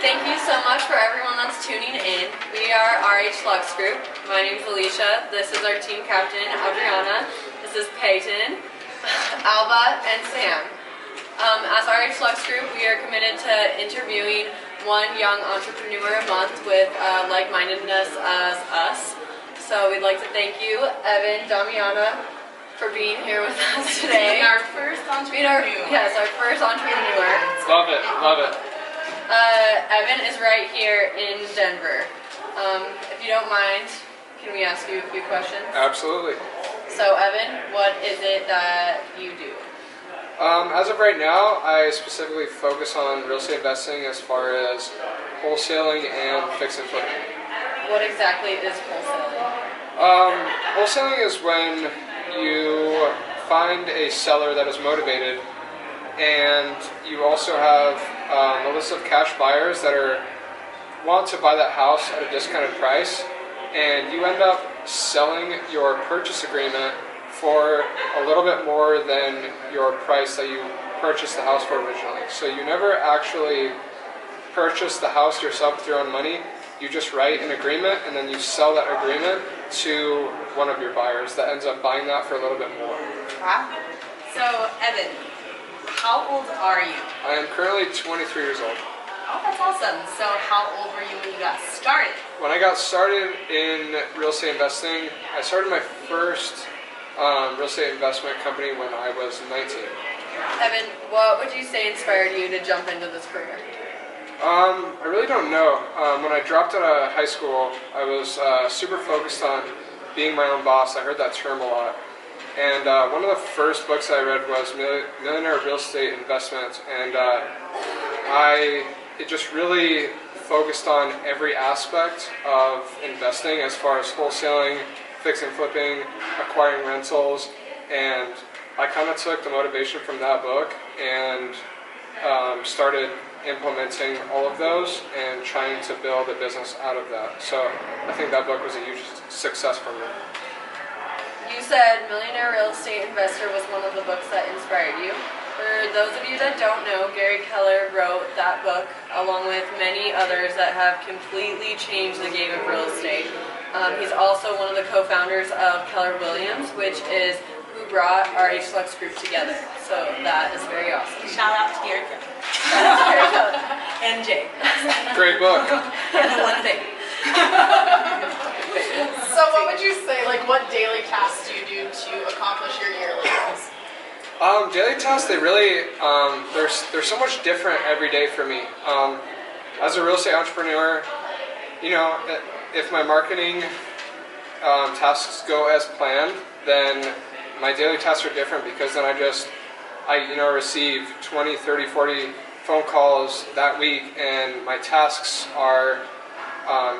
Thank you so much for everyone that's tuning in. We are RH Luxe Group. My name is Alicia. This is our team captain, Adriana. This is Peyton, Alba, and Sam. As RH Luxe Group, we are committed to interviewing one young entrepreneur a month with like-mindedness as us. So we'd like to thank you, Evan, Damiana, for being here with us today. Being our first entrepreneur. Yes, our first entrepreneur. Love it, love it. Evan is right here in Denver. If you don't mind, can we ask you a few questions? Absolutely. So Evan, what is it that you do? As of right now, I specifically focus on real estate investing as far as wholesaling and fix and flipping. What exactly is wholesaling? Wholesaling is when you find a seller that is motivated and you also have a list of cash buyers that want to buy that house at a discounted price, and you end up selling your purchase agreement for a little bit more than your price that you purchased the house for originally. So you never actually purchase the house yourself with your own money. You just write an agreement and then you sell that agreement to one of your buyers that ends up buying that for a little bit more. Wow. So Evan, how old are you? I am currently 23 years old. Oh, that's awesome. So how old were you when you got started? When I got started in real estate investing, I started my first real estate investment company when I was 19. Evan, what would you say inspired you to jump into this career? I really don't know. When I dropped out of high school, I was super focused on being my own boss. I heard that term a lot. And one of the first books I read was Millionaire Real Estate Investment, and it just really focused on every aspect of investing as far as wholesaling, fix and flipping, acquiring rentals, and I kind of took the motivation from that book and started implementing all of those and trying to build a business out of that. So I think that book was a huge success for me. You said Millionaire Real Estate Investor was one of the books that inspired you. For those of you that don't know, Gary Keller wrote that book along with many others that have completely changed the game of real estate. He's also one of the co-founders of Keller Williams, which is who brought RH Luxe Group together. So that is very awesome. Shout out to Gary Keller. And Jay. Great book. And the one thing. So what would you say, like what daily tasks do you do to accomplish your yearly goals? Daily tasks, they really, they're so much different every day for me. As a real estate entrepreneur, you know, if my marketing tasks go as planned, then my daily tasks are different because then I receive 20, 30, 40 phone calls that week, and my tasks are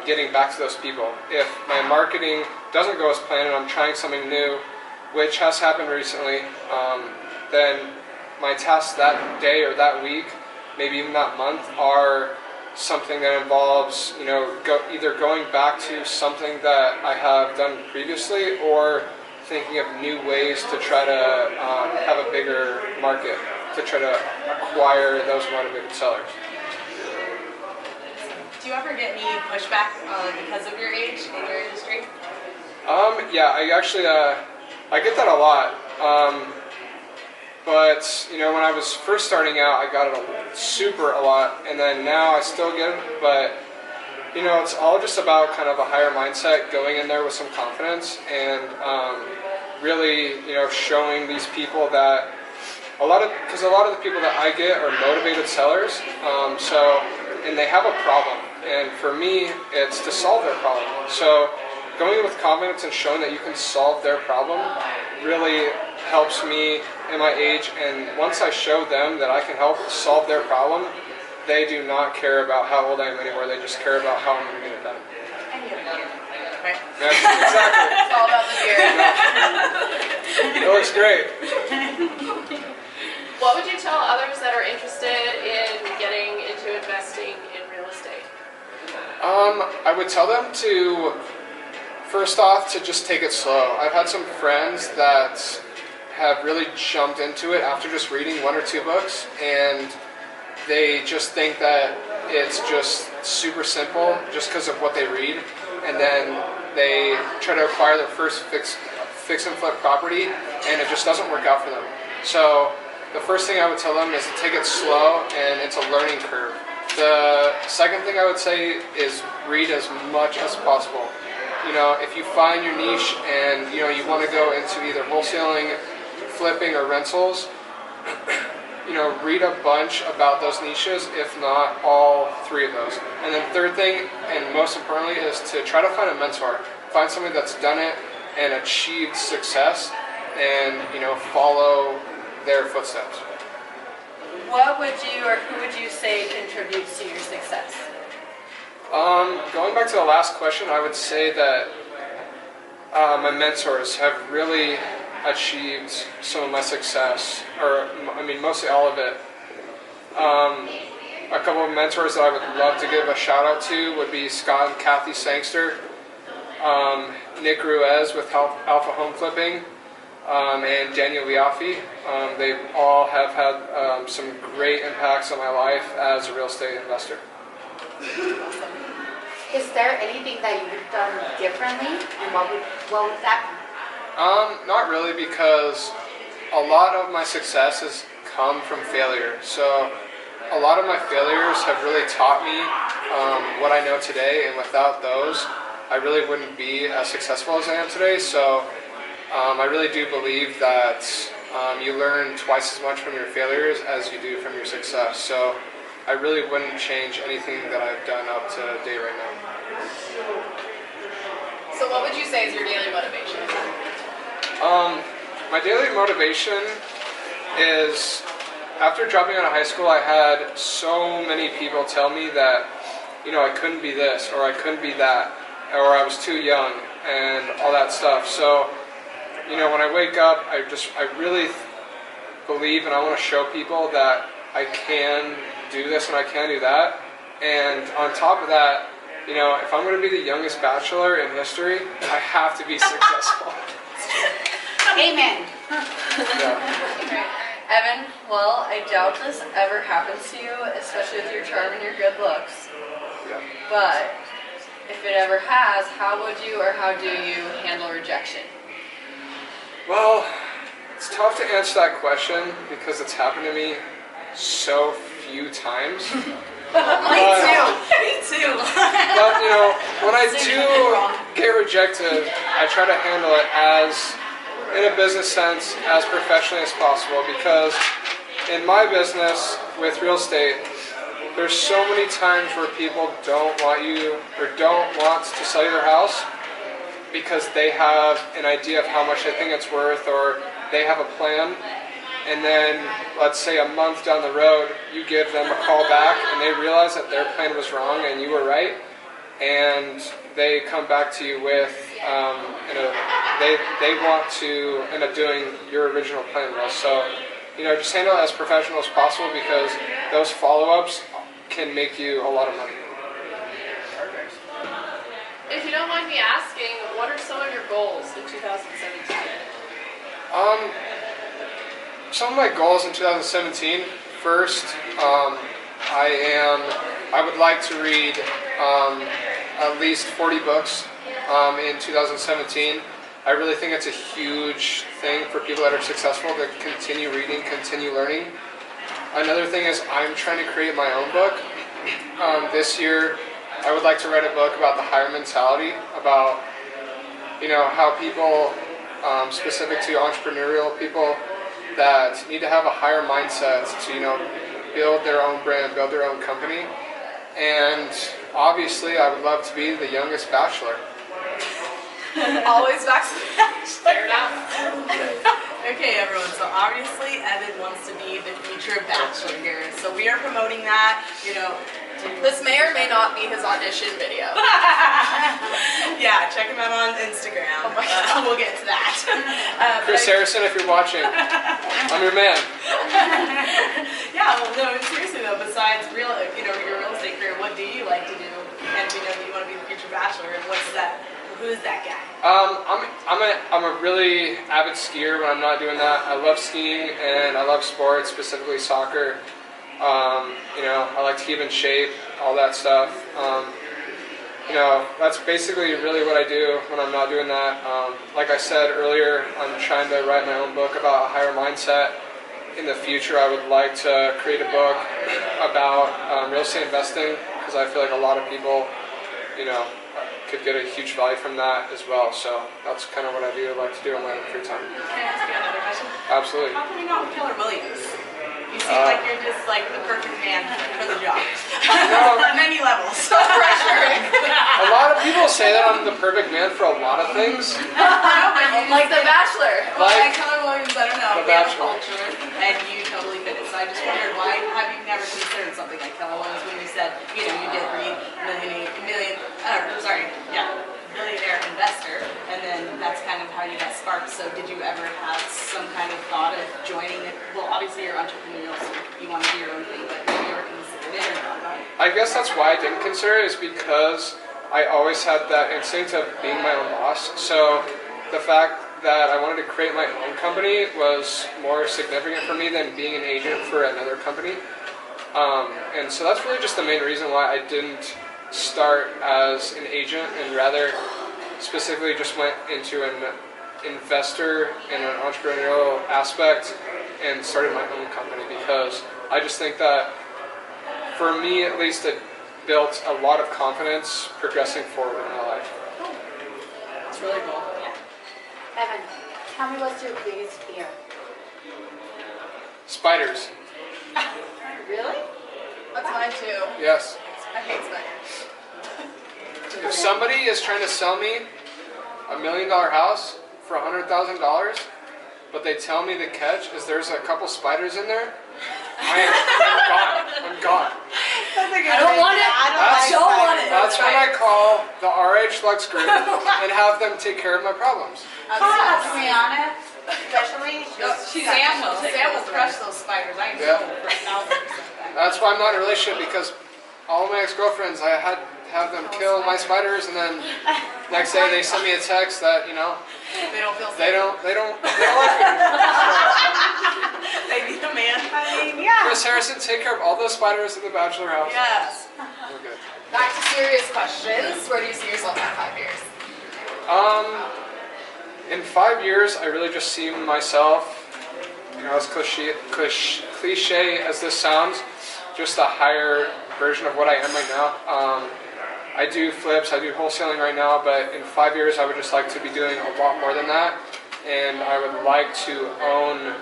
getting back to those people. If my marketing doesn't go as planned and I'm trying something new, which has happened recently, then my tasks that day or that week, maybe even that month, are something that involves, either going back to something that I have done previously or thinking of new ways to try to have a bigger market, to try to acquire those motivated sellers. Do you ever get any pushback because of your age in your industry? Yeah, I actually I get that a lot. But when I was first starting out, I got it a lot, and then now I still get it. But it's all just about kind of a higher mindset, going in there with some confidence, and really showing these people that because a lot of the people that I get are motivated sellers. And they have a problem, and for me, it's to solve their problem. So going in with confidence and showing that you can solve their problem really helps me in my age, and once I show them that I can help solve their problem, they do not care about how old I am anymore. They just care about how I'm going to get it done. And you have a beard, right? Yeah, exactly. It's all about the beard. It looks great. What would you tell others that are interested in getting into investing in real estate? I would tell them to, first off, to just take it slow. I've had some friends that have really jumped into it after just reading one or two books, and they just think that it's just super simple just because of what they read, and then they try to acquire their first fix and flip property, and it just doesn't work out for them. So the first thing I would tell them is to take it slow, and it's a learning curve. The second thing I would say is read as much as possible. If you find your niche and you want to go into either wholesaling, flipping, or rentals, read a bunch about those niches, if not all three of those. And then third thing, and most importantly, is to try to find a mentor. Find somebody that's done it and achieved success, and follow their footsteps. What would you or who would you say contributes to your success? Going back to the last question, I would say that my mentors have really achieved some of my success, or mostly all of it. A couple of mentors that I would love to give a shout out to would be Scott and Kathy Sangster, Nick Ruiz with Alpha Home Flipping, and Daniel Viaffi. They all have had some great impacts on my life as a real estate investor. Is there anything that you've done differently, and what would that be? Not really, because a lot of my successes come from failure. So a lot of my failures have really taught me what I know today, and without those, I really wouldn't be as successful as I am today. So I really do believe that you learn twice as much from your failures as you do from your success. So I really wouldn't change anything that I've done up to date right now. So what would you say is your daily motivation? My daily motivation is, after dropping out of high school, I had so many people tell me that, I couldn't be this, or I couldn't be that, or I was too young, and all that stuff. So, when I wake up, I really believe, and I want to show people that I can do this and I can do that. And on top of that, if I'm going to be the youngest bachelor in history, I have to be successful. Amen. Yeah. Evan, well, I doubt this ever happens to you, especially with your charm and your good looks. Yeah. But if it ever has, how would you or how do you handle rejection? Well, it's tough to answer that question because it's happened to me so few times. Me too. But when I do get rejected, I try to handle it as, in a business sense, as professionally as possible, because in my business with real estate, there's so many times where people don't want you or don't want to sell you their house because they have an idea of how much they think it's worth, or they have a plan. And then, let's say a month down the road, you give them a call back and they realize that their plan was wrong and you were right, and they come back to you with, they want to end up doing your original plan well. So, just handle it as professional as possible, because those follow-ups can make you a lot of money. If you don't mind me asking, what are some of your goals in 2017? Some of my goals in 2017, first, I would like to read at least 40 books in 2017. I really think it's a huge thing for people that are successful to continue reading, continue learning. Another thing is I'm trying to create my own book. This year, I would like to write a book about the hire mentality, about how people, specific to entrepreneurial people, that need to have a higher mindset to build their own brand, build their own company. And obviously, I would love to be the youngest bachelor. Always back to the bachelor. Fair enough. Okay, everyone. So obviously, Evan wants to be the future bachelor here. So we are promoting that. This may or may not be his audition video. Yeah, check him out on Instagram. We'll get to that. Chris Harrison, if you're watching, I'm your man. Yeah, well, no, seriously though. Besides your real estate career, what do you like to do? And we know that you want to be the future bachelor. And what's that? Who is that guy? I'm a really avid skier when I'm not doing that. I love skiing and I love sports, specifically soccer. know, I like to keep in shape, all that stuff. You know, that's basically really what I do when I'm not doing that. Like I said earlier, I'm trying to write my own book about a higher mindset. In the future, I would like to create a book about real estate investing, because I feel like a lot of people, you know, could get a huge value from that as well. So that's kind of what I do, like to do in my own free time. Can I ask you another question? Absolutely. How come you're not with Keller Williams? You seem like you're just like the perfect man for the job. On many levels. So pressuring. A lot of people say that I'm the perfect man for a lot of things. Like The Bachelor. Well, Like at Keller Williams, I don't know. The They have a Bachelor. culture, and you totally fit it. So I just wondered, why have you never considered something like Keller Williams when you said, you know, you did read millionaire investor, and then that's kind of how you got sparked. So did you ever have some kind of thought of joining it? Well, obviously you're entrepreneurial, so you want to do your own thing, but have you ever considered it or not? I guess that's why I didn't consider it, is because I always had that instinct of being my own boss. So the fact that I wanted to create my own company was more significant for me than being an agent for another company. And so that's really just the main reason why I didn't start as an agent, and rather specifically just went into an investor in an entrepreneurial aspect and started my own company, because I just think that, for me at least, it built a lot of confidence progressing forward in my life. It's really cool. Evan, tell me what's your biggest fear? Spiders. Really? That's mine too. Yes. I hate spiders. If somebody is trying to sell me $1 million house for $100,000, but they tell me the catch is there's a couple spiders in there, I'm gone. I don't want it. I don't want it. That's when I call the RH Luxe Group and have them take care of my problems. Adriana, especially. Sam will crush those spiders. I Yeah. know for 1,000%. That's why I'm not in a relationship, because all my ex-girlfriends, I had to have them kill my spiders, and then next day they send me a text that, you know, They don't feel they safe. don't like me. They need a man. I mean, yeah. Chris Harrison, take care of all those spiders in the bachelor house. Yes. We're good. Back to serious questions. Where do you see yourself in 5 years? In 5 years, I really just see myself, you know, as cliche as this sounds, just a higher version of what I am right now. I do flips, I do wholesaling right now, but in 5 years, I would just like to be doing a lot more than that. And I would like to own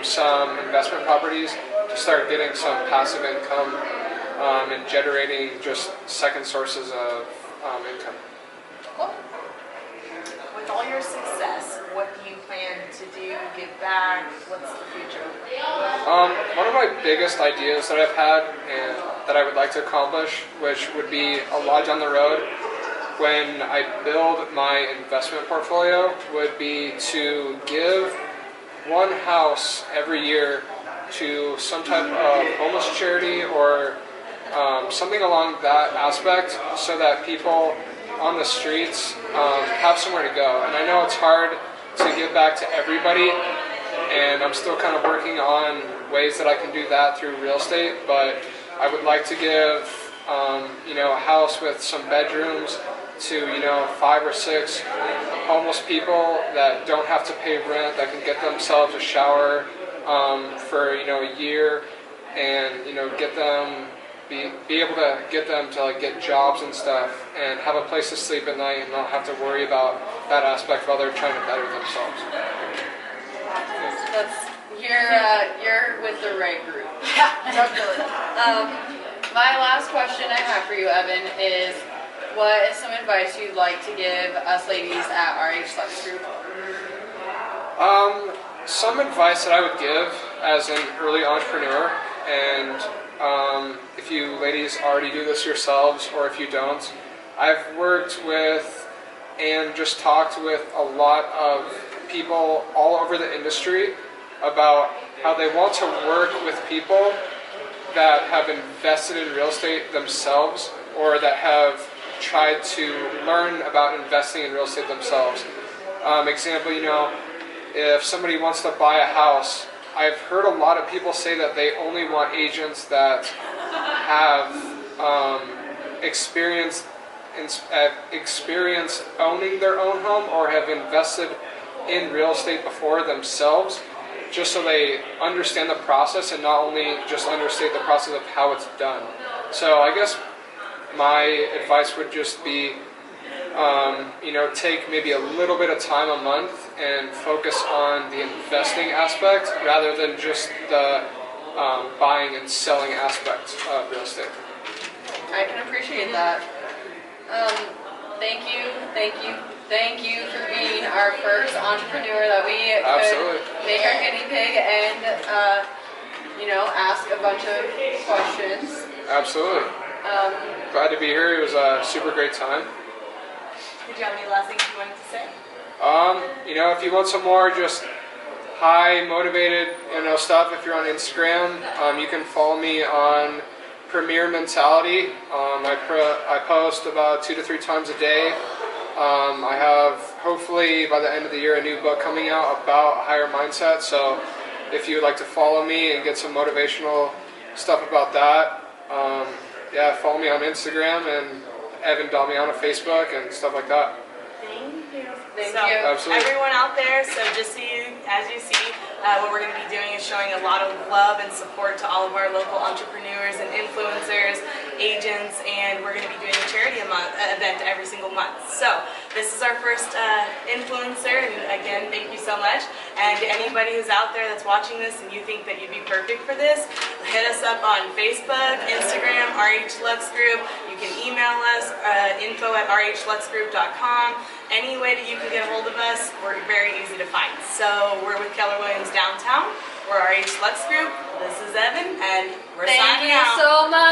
some investment properties to start getting some passive income and generating just second sources of income. Cool. With all your success, what do you plan to do? Give back? What's the future? One of my biggest ideas that I've had and that I would like to accomplish, which would be a lot down the road when I build my investment portfolio, would be to give one house every year to some type of homeless charity or something along that aspect, so that people on the streets have somewhere to go. And I know it's hard to give back to everybody, and I'm still kind of working on ways that I can do that through real estate, but I would like to give a house with some bedrooms to 5 or 6 homeless people that don't have to pay rent, that can get themselves a shower for a year, and get them be able to get them to get jobs and stuff, and have a place to sleep at night, and not have to worry about that aspect while they're trying to better themselves. You're with the right group. Yeah, definitely. My last question I have for you, Evan, is what is some advice you'd like to give us ladies at RH Luxe Group? Some advice that I would give as an early entrepreneur, and if you ladies already do this yourselves, or if you don't, I've worked with and just talked with a lot of people all over the industry about how they want to work with people that have invested in real estate themselves, or that have tried to learn about investing in real estate themselves. Example, if somebody wants to buy a house I've heard a lot of people say that they only want agents that have experience owning their own home or have invested in real estate before themselves, just so they understand the process and not only just understand the process of how it's done. So I guess my advice would just be, take maybe a little bit of time a month and focus on the investing aspect rather than just the buying and selling aspect of real estate. I can appreciate that. Thank you for being our first entrepreneur that we Absolutely. could make our guinea pig and, ask a bunch of questions. Absolutely. Glad to be here. It was a super great time. Did you have any last things you wanted to say? If you want some more just high motivated, stuff, if you're on Instagram, you can follow me on Premier Mentality. I post about 2 to 3 times a day. I have, hopefully by the end of the year, a new book coming out about higher mindset. So if you would like to follow me and get some motivational stuff about that, follow me on Instagram and Damiana Facebook and stuff like that. Thank So, you. Absolutely. everyone out there, so just so as you see, what we're going to be doing is showing a lot of love and support to all of our local entrepreneurs and influencers, agents, and we're going to be doing a charity event every single month. So this is our first influencer, and again, thank you so much. And anybody who's out there that's watching this and you think that you'd be perfect for this, hit us up on Facebook, Instagram, RH Luxe Group. You can email us, info@rhluxegroup.com. Any way that you can get a hold of us, we're very easy to find. So we're with Keller Williams downtown. We're RH Luxe Group. This is Evan, and we're Thank signing you out. so much.